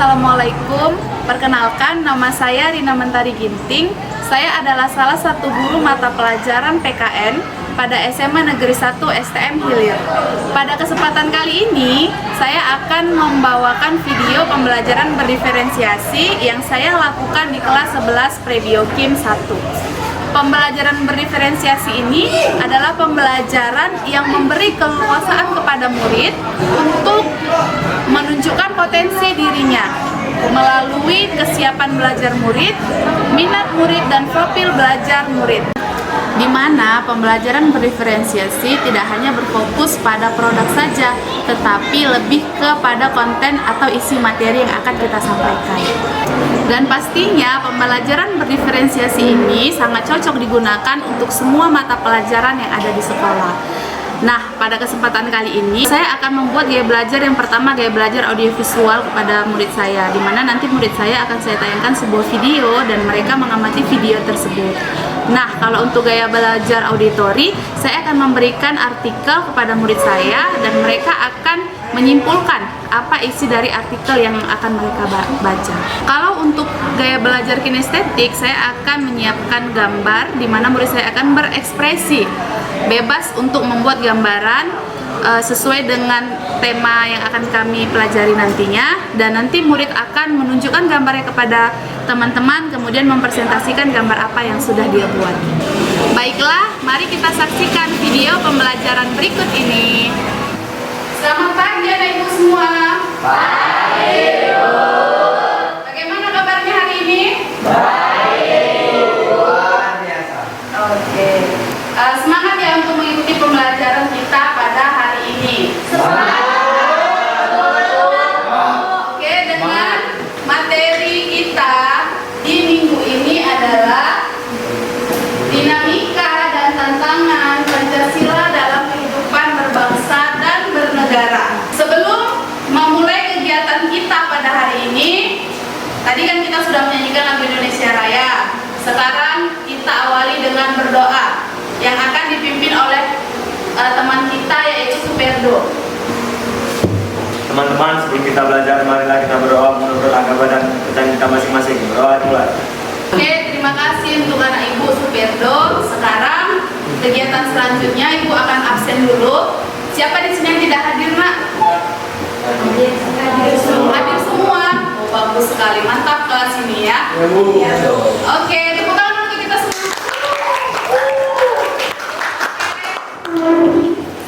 Assalamualaikum. Perkenalkan, nama saya Rina Mentari Ginting. Saya adalah salah satu guru mata pelajaran PKN pada SMA Negeri 1 STM Hilir. Pada kesempatan kali ini, saya akan membawakan video pembelajaran berdiferensiasi yang saya lakukan di kelas 11 Prebiokim 1. Pembelajaran berdiferensiasi ini adalah pembelajaran yang memberi keleluasaan kepada murid untuk menunjukkan potensi dirinya melalui kesiapan belajar murid, minat murid, dan profil belajar murid. Di mana pembelajaran berdiferensiasi tidak hanya berfokus pada produk saja, tetapi lebih kepada konten atau isi materi yang akan kita sampaikan. Dan pastinya pembelajaran berdiferensiasi ini sangat cocok digunakan untuk semua mata pelajaran yang ada di sekolah. Nah, pada kesempatan kali ini saya akan membuat gaya belajar yang pertama, gaya belajar audiovisual kepada murid saya, di mana nanti murid saya akan saya tayangkan sebuah video dan mereka mengamati video tersebut. Nah, kalau untuk gaya belajar auditori, saya akan memberikan artikel kepada murid saya dan mereka akan menyimpulkan apa isi dari artikel yang akan mereka baca. Kalau untuk gaya belajar kinestetik, saya akan menyiapkan gambar di mana murid saya akan berekspresi, bebas untuk membuat gambaran sesuai dengan tema yang akan kami pelajari nantinya, dan nanti murid akan menunjukkan gambarnya kepada teman-teman, kemudian mempresentasikan gambar apa yang sudah dia buat. Baiklah, mari kita saksikan video pembelajaran berikut ini. Selamat pagi anak-ibu semua. Baik. Bagaimana kabarnya hari ini? Baik. Luar biasa. Oke. Semangat ya untuk mengikuti pembelajaran kita pada hari ini. Semangat. Oke, dengan materi kita di minggu ini adalah dinamika dan tantangan Pancasila dalam kehidupan berbangsa dan bernegara. Sebelum memulai kegiatan kita pada hari ini, tadi kan kita sudah menyanyikan lagu Indonesia Raya. Sekarang kita awali dengan berdoa yang akan dipimpin oleh teman kita, yaitu Superdo. Teman-teman, sebelum kita belajar, marilah kita berdoa menurut agama dan kepercayaan kita masing-masing. Berdoa mulai. Oke, terima kasih untuk anak Ibu Superdo. Sekarang kegiatan selanjutnya Ibu akan absen dulu. Siapa di sini yang tidak hadir, Nak? Hadir semua. Oh, bagus sekali, mantap kelas ini ya. Oke, tepuk tangan untuk kita semua.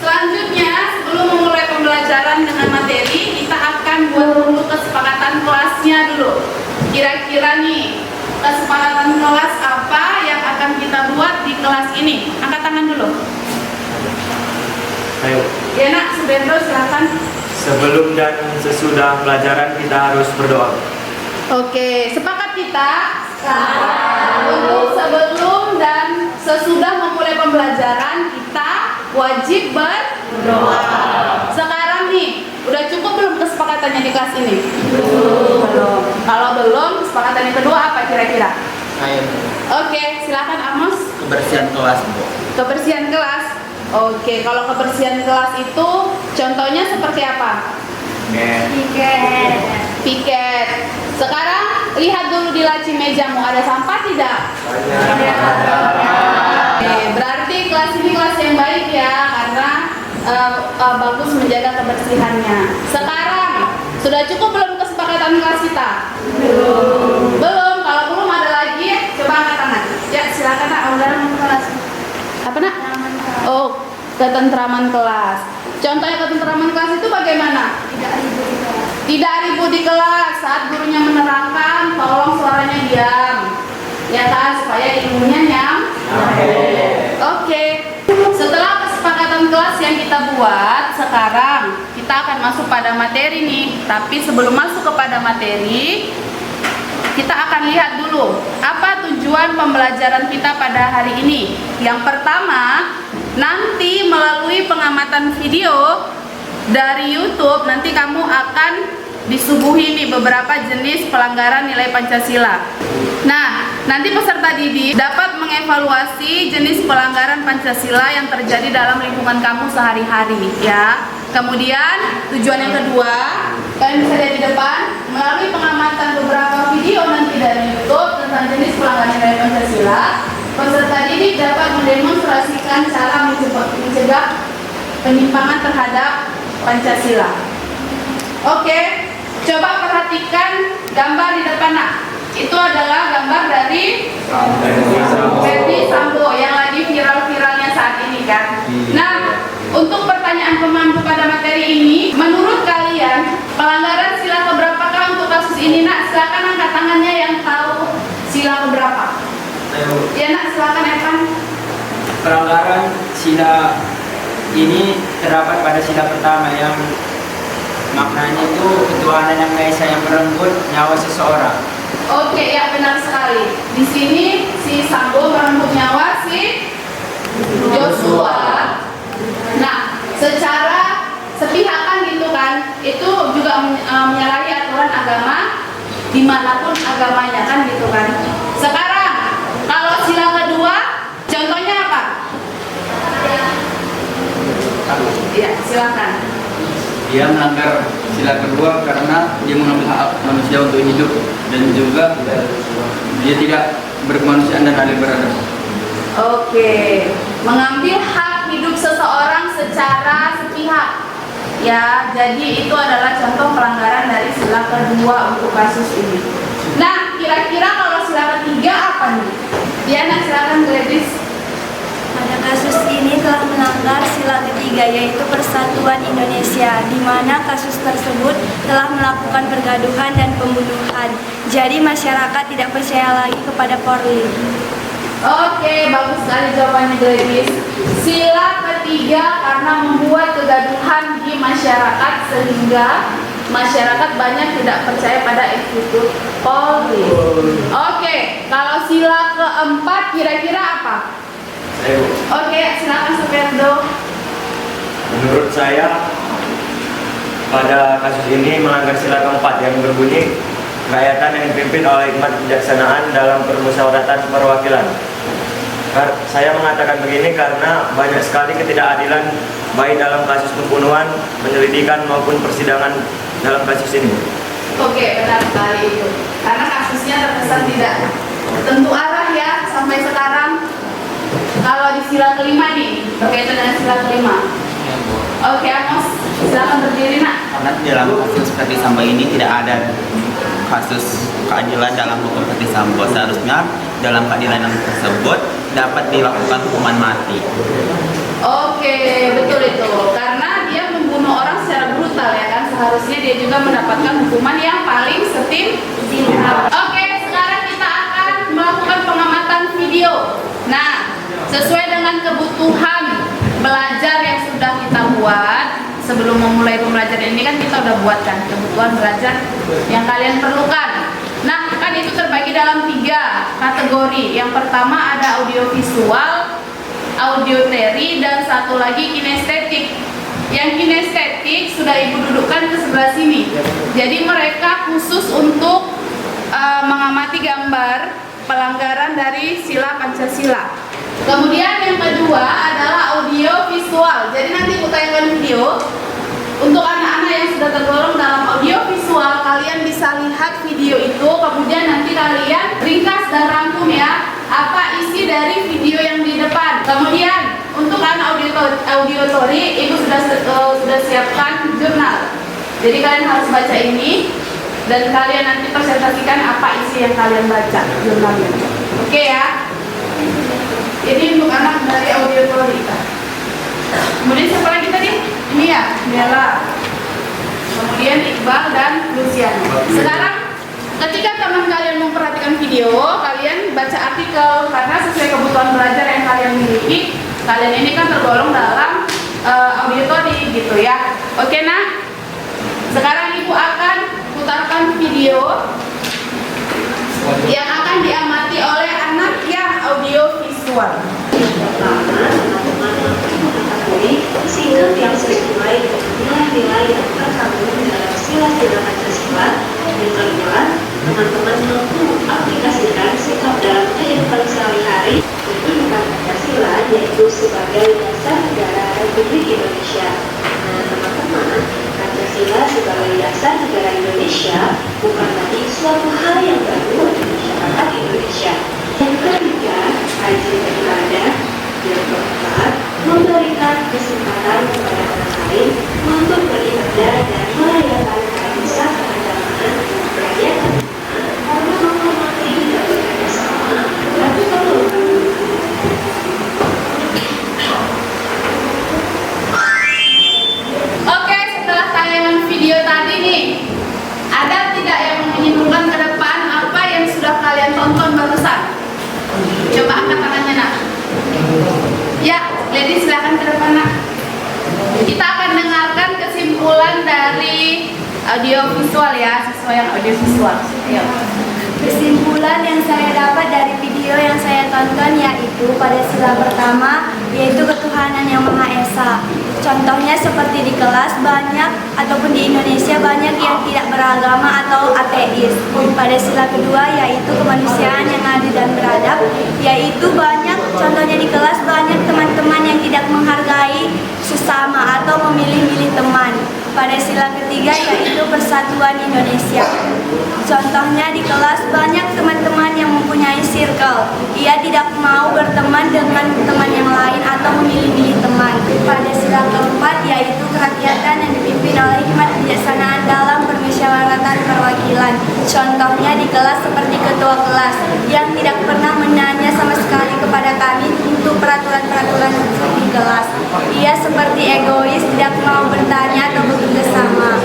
Selanjutnya, sebelum memulai pembelajaran dengan materi, kita akan buat dulu kesepakatan kelasnya dulu. Kira-kira nih, kesepakatan kelas apa yang akan kita buat di kelas ini? Angkat tangan dulu. Ayo. Ya Nak, Subenro silakan. Sebelum dan sesudah pelajaran kita harus berdoa. Oke, sepakat kita? Untuk sebelum dan sesudah memulai pembelajaran, kita wajib berdoa. Sekarang nih, udah cukup belum kesepakatannya di kelas ini? Belum. Kalau belum, kesepakatan yang kedua apa kira-kira? Ayo. Oke, silakan Amos. Kebersihan kelas, Bu. Kebersihan kelas. Oke, kalau kebersihan kelas itu contohnya seperti apa? Piket. Sekarang lihat dulu di laci mejamu, ada sampah tidak? Oke, berarti kelas ini kelas yang baik ya, karena bagus menjaga kebersihannya. Sekarang sudah cukup belum kesepakatan kelas kita? Belum. Kalau belum ada lagi, coba angkat tangan. Ya, silakan Nak, udah kelas. Apa Nak? Oh, ketentraman kelas. Contohnya ketentraman kelas itu bagaimana? Tidak ribut di kelas. Saat gurunya menerangkan, tolong suaranya diam. Ya kan, supaya ilmunya Oke. Setelah kesepakatan kelas yang kita buat, sekarang kita akan masuk pada materi nih. Tapi sebelum masuk kepada materi, kita akan lihat dulu apa tujuan pembelajaran kita pada hari ini. Yang pertama, nanti melalui pengamatan video dari YouTube, nanti kamu akan disuguhi nih beberapa jenis pelanggaran nilai Pancasila. Nah, nanti peserta didik dapat mengevaluasi jenis pelanggaran Pancasila yang terjadi dalam lingkungan kamu sehari-hari ya. Kemudian tujuan yang kedua, kalian bisa lihat di depan. melalui pengamatan beberapa video nanti dari YouTube tentang jenis pelanggaran nilai Pancasila, peserta didik dapat mendemonstrasikan cara mencegah penyimpangan terhadap Pancasila. Oke, coba perhatikan gambar di depan. Nah, itu adalah gambar dari Verdi Sambo yang lagi viral-viralnya saat ini kan. Nah, untuk pertanyaan pemandu pada materi ini, menurut kalian pelanggaran sila keberapakah untuk kasus ini? Nak, silakan angkat tangannya yang tahu sila keberapa. Ya nak, silakan Evan. Pelanggaran sila ini terdapat pada sila pertama yang maknanya itu ketuhanan yang Maha Esa yang merenggut nyawa seseorang. Oke, ya benar sekali. Di sini si Sambo merenggut nyawa si Joshua. Nah, secara sepihak kan gitu kan, itu juga menyalahi aturan agama dimanapun agamanya kan gitu kan. Sekarang kalau sila kedua, contohnya apa? Iya, silakan. Dia melanggar sila kedua karena dia mengambil hak manusia untuk hidup dan juga dia tidak berkemanusiaan dan adil beradab. Oke, mengambil hak hidup seseorang secara sepihak. Ya, jadi itu adalah contoh pelanggaran dari sila kedua untuk kasus ini. Nah, kira-kira kalau sila ketiga apa nih? Diana, silakan Gladys. Pada kasus ini telah melanggar sila ketiga yaitu Persatuan Indonesia, di mana kasus tersebut telah melakukan pergaduhan dan pembunuhan. Jadi masyarakat tidak percaya lagi kepada Polri. Oke, bagus sekali jawabannya Gladys. Sila ketiga karena membuat kegaduhan di masyarakat sehingga masyarakat banyak tidak percaya pada institusi Polri. Oke, kalau sila keempat kira-kira apa? Oke, silakan Superdo. Menurut saya pada kasus ini melanggar sila keempat yang berbunyi rakyatan yang dipimpin oleh hikmat kebijaksanaan dalam permusyawaratan perwakilan. Saya mengatakan begini karena banyak sekali ketidakadilan baik dalam kasus pembunuhan, penyelidikan maupun persidangan dalam kasus ini. Oke, benar sekali itu. Karena kasusnya terkesan tidak tentu arah ya sampai sekarang. Kalau di sila kelima nih, berkaitan dengan sila kelima. Oke, Amos, silakan berdiri nak. Karena dalam kasus Verdi Sambo ini tidak ada kasus keadilan dalam hukum Verdi Sambo. Seharusnya dalam keadilan yang tersebut dapat dilakukan hukuman mati. Oke, betul itu. Karena dia membunuh orang secara brutal ya kan. Seharusnya dia juga mendapatkan hukuman yang paling setimpal. Oke, sekarang kita akan melakukan pengamatan video. Nah, sesuai dengan kebutuhan belajar yang sudah kita buat sebelum memulai pembelajaran ini kan kita udah buatkan kebutuhan belajar yang kalian perlukan. Nah, kan itu terbagi dalam 3 kategori. Yang pertama ada audiovisual, audioteori, dan satu lagi kinestetik. Yang kinestetik sudah ibu dudukkan ke sebelah sini. Jadi mereka khusus untuk mengamati gambar pelanggaran dari sila Pancasila. Kemudian yang kedua adalah audio visual. Jadi nanti aku tayangkan video untuk anak-anak yang sudah tergolong dalam audio visual. Kalian bisa lihat video itu, kemudian nanti kalian ringkas dan rangkum ya apa isi dari video yang di depan. Kemudian untuk anak audiotori, ibu sudah siapkan jurnal. Jadi kalian harus baca ini dan kalian nanti presentasikan apa isi yang kalian baca jurnalnya. Oke ya. Ini untuk anak dari audiotori. Kemudian siapa lagi tadi? Ini ya, Bella. Kemudian Iqbal dan Luciano. Sekarang ketika teman kalian memperhatikan video, kalian baca artikel karena sesuai kebutuhan belajar yang kalian miliki. Kalian ini kan tergolong dalam audiotori gitu ya. Oke nah. Sekarang ibu akan putarkan video yang akan diamati oleh anak yang audio visual. Pertama, teman-teman mengetahui sikap yang sesuai dengan nilai-nilai yang terkandung dalam sila-sila Pancasila. Yang kedua, teman-teman mampu aplikasikan sikap dalam kehidupan sehari-hari kehidupan Pancasila, yaitu sebagai dasar negara Republik Indonesia. Nah, teman-teman, Pancasila sebagai dasar negara Indonesia bukan lagi suatu hal yang baru di masyarakat Indonesia. Yang ketiga, rajin beribadah. Yang keempat, memberikan kesempatan kepada orang lain untuk beribadah dan merayakan kisah keagamaan, merayakan karena menghormati dan bekerja sama, melakukan Oke, setelah tayangan video tadi nih, ada tidak yang menyimpulkan ke depan apa yang sudah kalian tonton barusan? Coba angkat tangannya, nak. Ya, Lady silakan ke depan, nak. Kita akan dengarkan kesimpulan dari audiovisual ya, sesuai yang audiovisual. Ayo. Kesimpulan yang saya dapat dari video yang saya tonton yaitu pada sila pertama, yaitu ketuhanan yang Maha Esa. Contohnya seperti di kelas banyak ataupun di Indonesia banyak yang tidak beragama atau ateis. Pada sila kedua yaitu kemanusiaan yang adil dan beradab, yaitu banyak contohnya di kelas banyak teman-teman yang tidak menghargai sesama atau memilih-milih teman. Pada sila ketiga yaitu persatuan Indonesia. Contohnya di kelas banyak teman-teman yang mempunyai circle. Ia tidak mau berteman dengan teman yang lain atau memilih-milih teman. Pada sila keempat yaitu kerakyatan yang dipimpin oleh hikmat kebijaksanaan dalam permusyawaratan perwakilan. Contohnya di kelas seperti ketua kelas yang tidak pernah menanya sama sekali kepada kami untuk peraturan-peraturan di kelas. Ia seperti egois, tidak mau bertanya atau bekerja sama.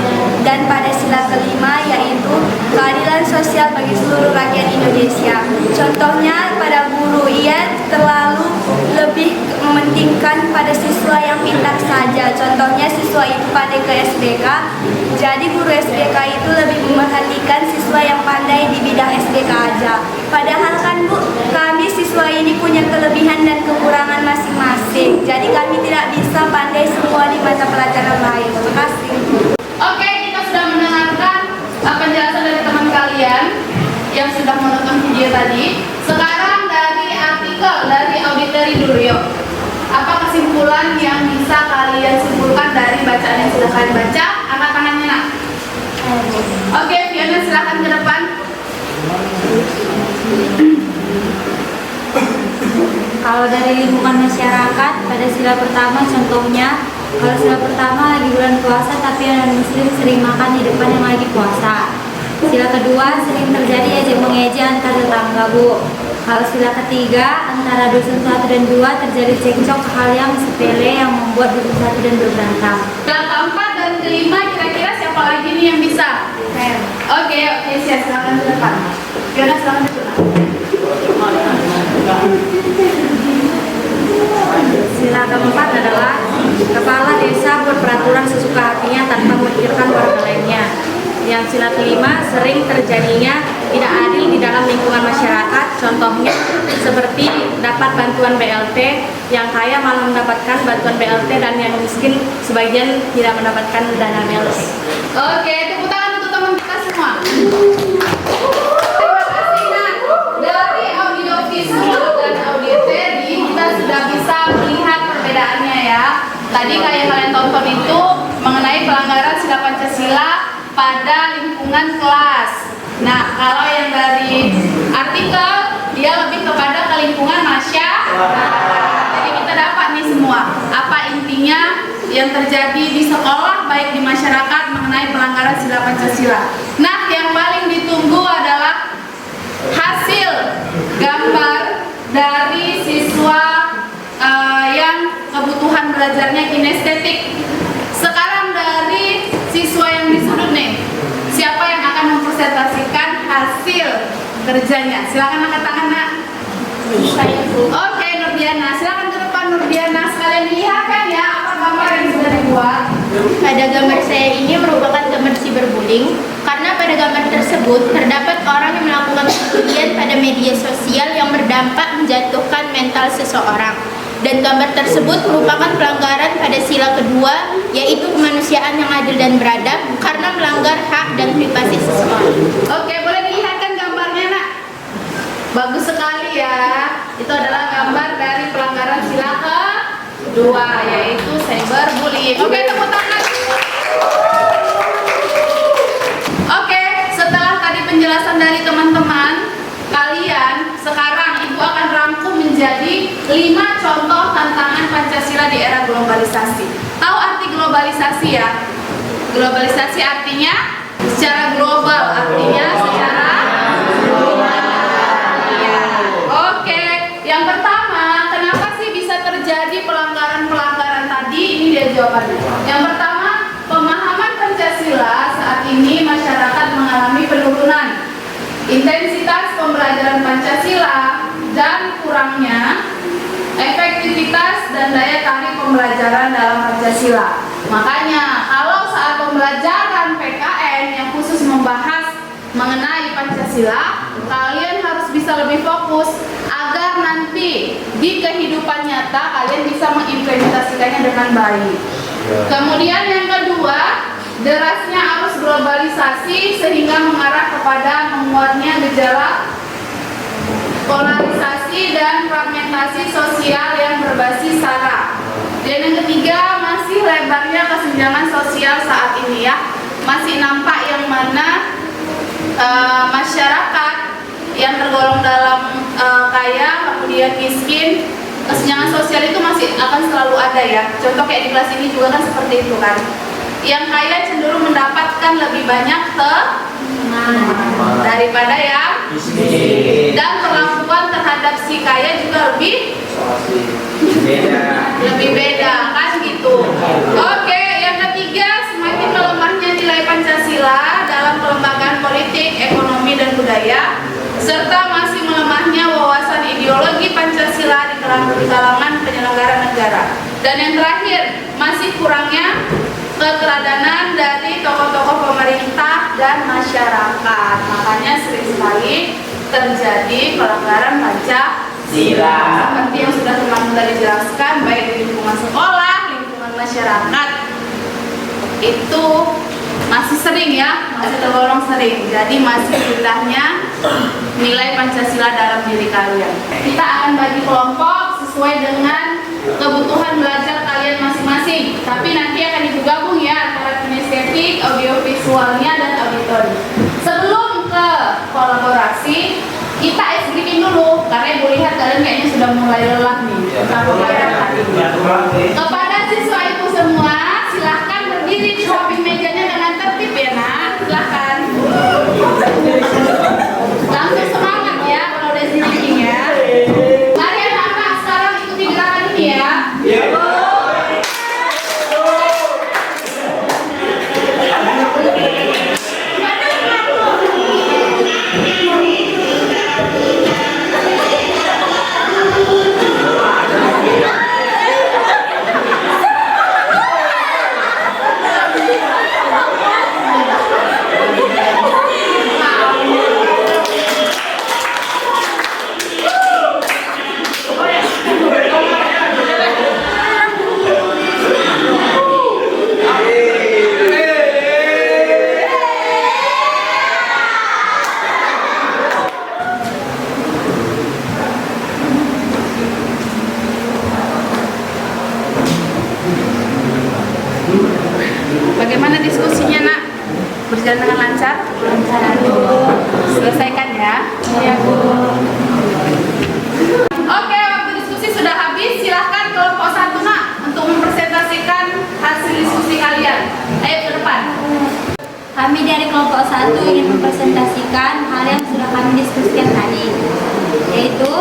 Dan pada sila kelima yaitu keadilan sosial bagi seluruh rakyat Indonesia. Contohnya pada guru, ia terlalu lebih mementingkan pada siswa yang pintar saja. Contohnya siswa itu pandai ke SBK, jadi guru SBK itu lebih memperhatikan siswa yang pandai di bidang SBK aja. Padahal kan Bu, kami siswa ini punya kelebihan dan kekurangan masing-masing. Jadi kami tidak bisa pandai semua di mata pelajaran lain. Terima kasih. Oke, kita sudah mendengarkan penjelasan dari teman kalian yang sudah menonton video tadi. Sekarang dari artikel dari auditeri dulu yuk. Apa kesimpulan yang bisa kalian simpulkan dari bacaan yang sudah kalian baca? Angkat tangannya, nak. Oke, Fiona silakan ke depan. Kalau dari lingkungan masyarakat pada sila pertama contohnya, kalau sila pertama lagi bulan puasa tapi anak muslim sering makan di depan yang lagi puasa. Sila kedua sering terjadi ejek-mengejek antar tetangga, Bu. Kalau sila ketiga antara dusun 1 dan 2 terjadi cekcok hal yang sepele yang membuat dusun 1 dan 2 berantem. Yang keempat dan kelima kira-kira siapa lagi nih yang bisa? Oke, silakan ke depan. Fiona silakan ke depan. Sila keempat adalah kepala desa buat peraturan sesuka hatinya tanpa memikirkan warga lainnya. Yang sila kelima sering terjadinya tidak adil di dalam lingkungan masyarakat. Contohnya seperti dapat bantuan BLT, yang kaya malah mendapatkan bantuan BLT dan yang miskin sebagian tidak mendapatkan dana BLT. Oke, tepuk tangan untuk teman kita semua. Terima kasih, Nak. Dari audiovisual dan auditeri kita sudah bisa melihat perbedaannya ya. Tadi kayak kalian tonton itu mengenai pelanggaran sila Pancasila pada lingkungan kelas. Nah, kalau yang dari artikel dia lebih kepada ke lingkungan masyarakat. Jadi kita dapat nih semua apa intinya yang terjadi di sekolah baik di masyarakat mengenai pelanggaran sila Pancasila. Nah, yang paling ditunggu adalah hasil gambar dari siswa yang kebutuhan belajarnya kinestetik. Sekarang dari siswa yang di sudut nih, siapa yang akan mempresentasikan hasil kerjanya? Silakan angkat tangan, Nak. Saya, Bu. Oke, Nurdiana, silakan ke depan Nurdiana. Sekalian dilihatkan ya apa gambar yang sudah dibuat. Pada gambar saya ini merupakan gambar cyberbullying karena pada gambar tersebut terdapat orang yang melakukan perbulian pada media sosial yang berdampak menjatuhkan mental seseorang. Dan gambar tersebut merupakan pelanggaran pada sila kedua, yaitu kemanusiaan yang adil dan beradab karena melanggar hak dan privasi seseorang. Oke, boleh dilihatkan gambarnya, Nak. Bagus sekali ya. Itu adalah gambar dari pelanggaran sila kedua, yaitu cyberbullying. Oke, tepuk tangan. Oke, setelah penjelasan dari teman-teman kalian, sekarang Ibu akan rangkum menjadi 5 contoh tantangan Pancasila di era globalisasi. Tahu arti globalisasi ya? Globalisasi artinya secara global, artinya secara global. Ya. Oke, yang pertama, kenapa sih bisa terjadi pelanggaran-pelanggaran tadi? Ini dia jawabannya. Yang pertama, pemahaman Pancasila saat ini masyarakat mengalami penurunan intensitas pembelajaran Pancasila dan kurangnya efektivitas dan daya tarik pembelajaran dalam Pancasila. Makanya kalau saat pembelajaran PKN yang khusus membahas mengenai Pancasila, kalian harus bisa lebih fokus agar nanti di kehidupan nyata kalian bisa mengimplementasikannya dengan baik. Kemudian yang kedua, derasnya arus globalisasi sehingga mengarah kepada menguatnya gejala polarisasi dan fragmentasi sosial yang berbasis sara. Dan yang ketiga, masih lebarnya kesenjangan sosial saat ini ya. Masih nampak yang mana masyarakat yang tergolong dalam kaya, kemudian miskin, kesenjangan sosial itu masih akan selalu ada ya. Contoh kayak di kelas ini juga kan seperti itu kan. Yang kaya cenderung mendapatkan lebih banyak daripada yang miskin. Dan perlakuan terhadap si kaya juga lebih beda kan gitu. Oke, yang ketiga, semakin melemahnya nilai Pancasila dalam kelembagaan politik, ekonomi dan budaya, serta masih melemahnya wawasan ideologi Pancasila di kalangan penyelenggara negara. Dan yang terakhir, masih kurangnya keteladanan dari tokoh-tokoh pemerintah dan masyarakat. Makanya sering sekali terjadi pelanggaran Pancasila. Seperti yang sudah teman-teman tadi jelaskan, baik di lingkungan sekolah, lingkungan masyarakat, itu masih sering ya, masih tergolong sering. Jadi masih rendahnya nilai Pancasila dalam diri kalian. Kita akan bagi kelompok sesuai dengan kebutuhan belajar kalian masing-masing. Tapi nanti akan digabung ya antara kinestetik, audiovisualnya dan auditori. Sebelum ke kolaborasi, kita ice breaking dulu karena Ibu lihat kalian kayaknya sudah mulai lelah nih. Kepada siswa itu semua, silahkan berdiri di samping mejanya dengan tertib ya nak. Silahkan. Langsung semangat ya kalau udah speaking ya. Mari anak-anak sekarang ikuti gerakan ini ya. Bagaimana diskusinya nak? Berjalan dengan lancar? Lancar. Selesaikan ya. Iya Bu. Oke, waktu diskusi sudah habis. Silahkan kelompok 1 nak untuk mempresentasikan hasil diskusi kalian. Ayo ke depan. Kami dari kelompok 1 ingin mempresentasikan hal yang sudah kami diskusikan tadi, yaitu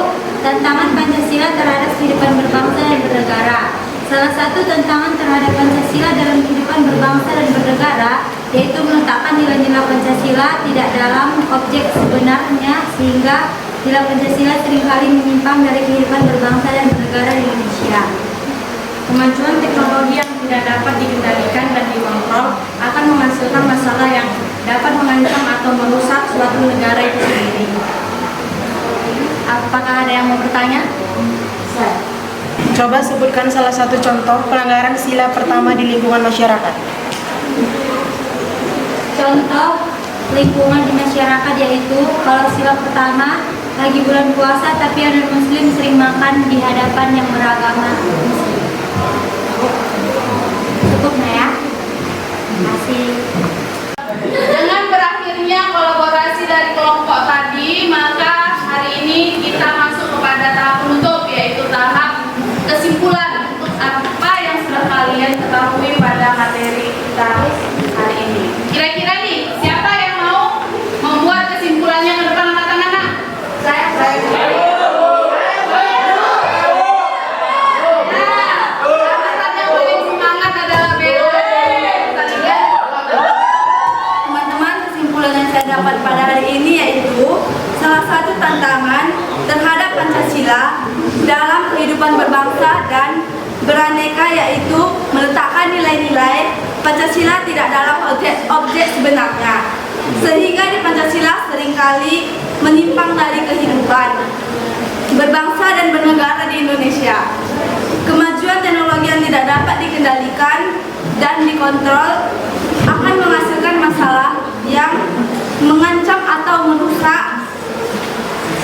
tantangan Pancasila terhadap kehidupan berbangsa dan bernegara. Salah satu tantangan terhadap Pancasila dalam kehidupan berbangsa dan bernegara yaitu meletakkan nilai-nilai Pancasila tidak dalam objek sebenarnya, sehingga nilai Pancasila seringkali menyimpang dari kehidupan berbangsa dan bernegara di Indonesia. Kemajuan teknologi yang tidak dapat dikendalikan dan dikontrol akan menghasilkan masalah yang dapat mengancam atau merusak suatu negara itu sendiri. Apakah ada yang mau bertanya? Coba sebutkan salah satu contoh pelanggaran sila pertama di lingkungan masyarakat. Contoh lingkungan di masyarakat yaitu kalau sila pertama lagi bulan puasa tapi ada muslim sering makan di hadapan yang beragama muslim. Cukup nah ya? Terima kasih. Dengan berakhirnya kolaborasi dari saya dapat pada hari ini yaitu salah satu tantangan terhadap Pancasila dalam kehidupan berbangsa dan beraneka, yaitu meletakkan nilai-nilai Pancasila tidak dalam objek sebenarnya, sehingga di Pancasila seringkali menyimpang dari kehidupan berbangsa dan bernegara di Indonesia. Kemajuan teknologi yang tidak dapat dikendalikan dan dikontrol akan menghasilkan masalah yang mengancam atau merusak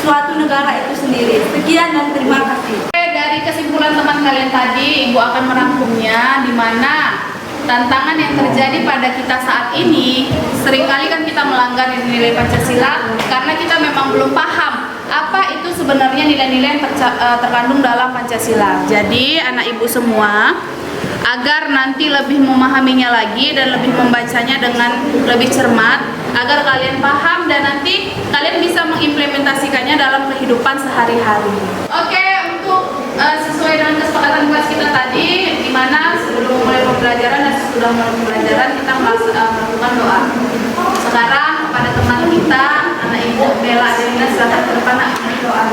suatu negara itu sendiri. Sekian dan terima kasih. Dari kesimpulan teman kalian tadi, Ibu akan merangkumnya, di mana tantangan yang terjadi pada kita saat ini, seringkali kan kita melanggar nilai Pancasila karena kita memang belum paham apa itu sebenarnya nilai-nilai yang terkandung dalam Pancasila. Jadi anak ibu semua, agar nanti lebih memahaminya lagi dan lebih membacanya dengan lebih cermat, agar kalian paham dan nanti kalian bisa mengimplementasikannya dalam kehidupan sehari-hari. Oke, untuk sesuai dengan kesepakatan kelas kita tadi, di mana sebelum mulai pembelajaran dan sesudah mulai pembelajaran kita melakukan doa. Sekarang kepada teman kita, anak ibu Bella Adelina, silakan ke depan doa.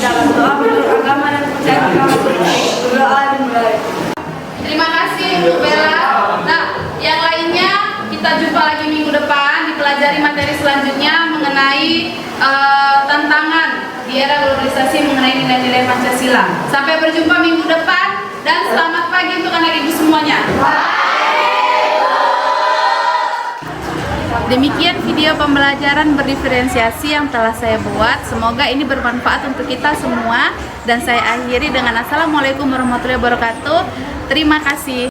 Dalam doa menurut agama dan kepercayaan berdoa dimulai. Terima kasih untuk Bella. Nah, yang lainnya kita jumpa lagi minggu depan, dipelajari materi selanjutnya mengenai tantangan di era globalisasi mengenai nilai-nilai Pancasila. Sampai berjumpa minggu depan dan selamat pagi untuk anak ibu semuanya. Demikian video pembelajaran berdiferensiasi yang telah saya buat. Semoga ini bermanfaat untuk kita semua. Dan saya akhiri dengan Assalamualaikum warahmatullahi wabarakatuh. Terima kasih.